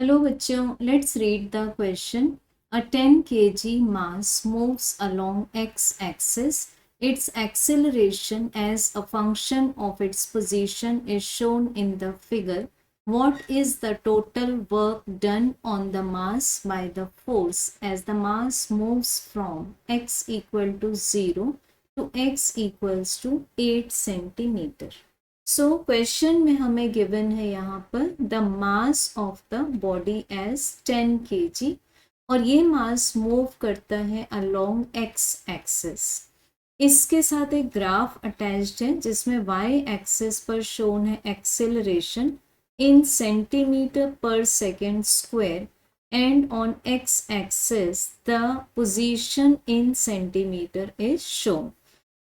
Hello bachcho, let's read the question. A 10 kg mass moves along x-axis. Its acceleration as a function of its position is shown in the figure. What is the total work done on the mass by the force as the mass moves from x equal to 0 to x equals to 8 centimeter? So question में हमें given है यहाँ पर the mass of the body as 10 kg और ये मास move करता है along x axis. इसके साथ एक ग्राफ अटैच्ड है जिसमें वाई एक्सिस पर शोन है acceleration in centimetre per second square and on x axis the position in centimetre is shown.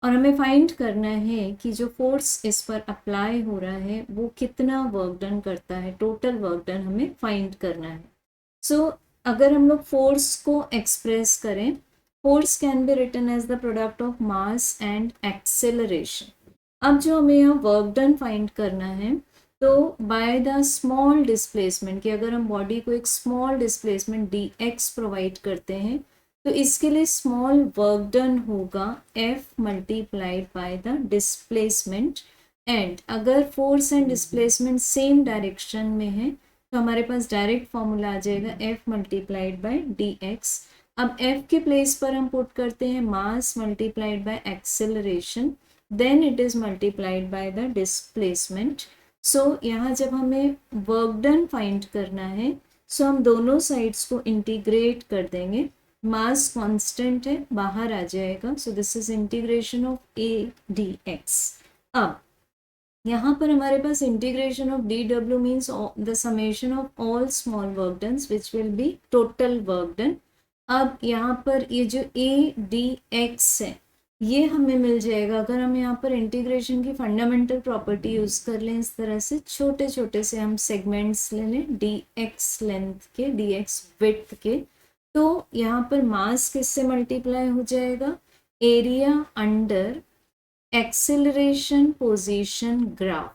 और हमें फाइंड करना है कि जो फोर्स इस पर अप्लाई हो रहा है वो कितना वर्क डन करता है, टोटल वर्क डन हमें फाइंड करना है। सो अगर हम लोग फोर्स को एक्सप्रेस करें, force can be written as the product of mass and acceleration. अब जो हमें यहाँ वर्क डन फाइंड करना है तो बाय द स्मॉल डिस्प्लेसमेंट, कि अगर हम बॉडी को एक small displacement d x provide करते हैं तो इसके लिए स्मॉल वर्क डन होगा F multiplied by the displacement. And अगर force and displacement same direction में है तो हमारे पास डायरेक्ट फॉर्मूला आ जाएगा F मल्टीप्लाइड बाय dx। अब F के प्लेस पर हम पुट करते हैं mass multiplied by acceleration, then it is multiplied by the displacement. So यहाँ जब हमें वर्क डन फाइंड करना है सो हम दोनों साइड्स को इंटीग्रेट कर देंगे। मास कांस्टेंट है, बाहर आ जाएगा। So this is integration of a d x. अब यहाँ पर हमारे पास इंटीग्रेशन ऑफ डी डब्ल्यू means the summation of all small work done which will be total work done. अब यहाँ पर ये जो ए डी एक्स है ये हमें मिल जाएगा अगर हम यहाँ पर इंटीग्रेशन की फंडामेंटल प्रॉपर्टी यूज कर लें। इस तरह से छोटे छोटे से हम सेगमेंट्स ले लें डी एक्स लेंथ के, डी एक्स विड्थ के, तो यहाँ पर मास किससे मल्टीप्लाई हो जाएगा, area under acceleration position graph.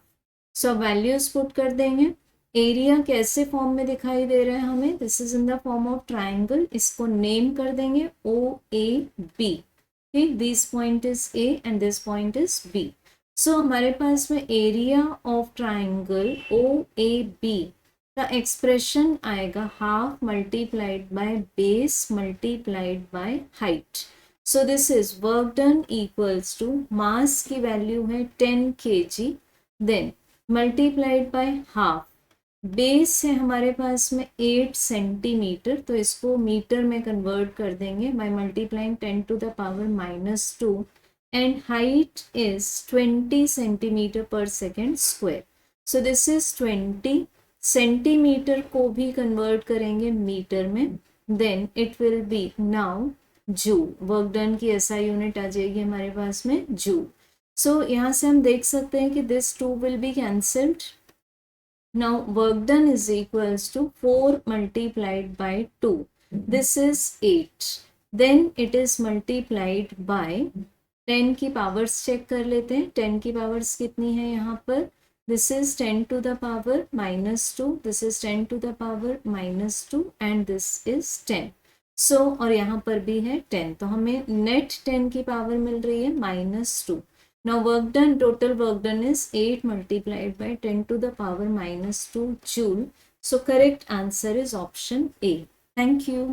So values put कर देंगे। एरिया कैसे फॉर्म में दिखाई दे रहा है हमें, this is in the form of triangle. इसको नेम कर देंगे ओ ए बी। ठीक, this point is A and this point is B. So हमारे पास में area of triangle O A B का एक्सप्रेशन आएगा half multiplied by base multiplied by height. So this is work done equals to mass की value है 10 kg, then multiplied by half, base है हमारे पास में 8 सेंटीमीटर, तो इसको मीटर में कन्वर्ट कर देंगे by multiplying 10 to the power -2 and height is 20 centimetre per second square. So this is 20 centimetre को भी कन्वर्ट करेंगे मीटर में, then it will be now joule. Work done की एसआई यूनिट आ जाएगी हमारे पास में जूल। सो यहाँ से हम देख सकते हैं कि this 2 will be cancelled. Now work done is equals to 4 multiplied by 2, this is 8, then it is multiplied by 10 की पावर्स चेक कर लेते हैं। 10 की पावर्स कितनी है यहाँ पर, this is 10 to the power -2, this is 10 to the power -2 and this is 10। so और यहाँ पर भी है 10, तो हमें नेट 10 की पावर मिल रही है -2। now work done, total work done is 8 multiplied by 10 to the power -2 joule। so correct answer is option A। thank you।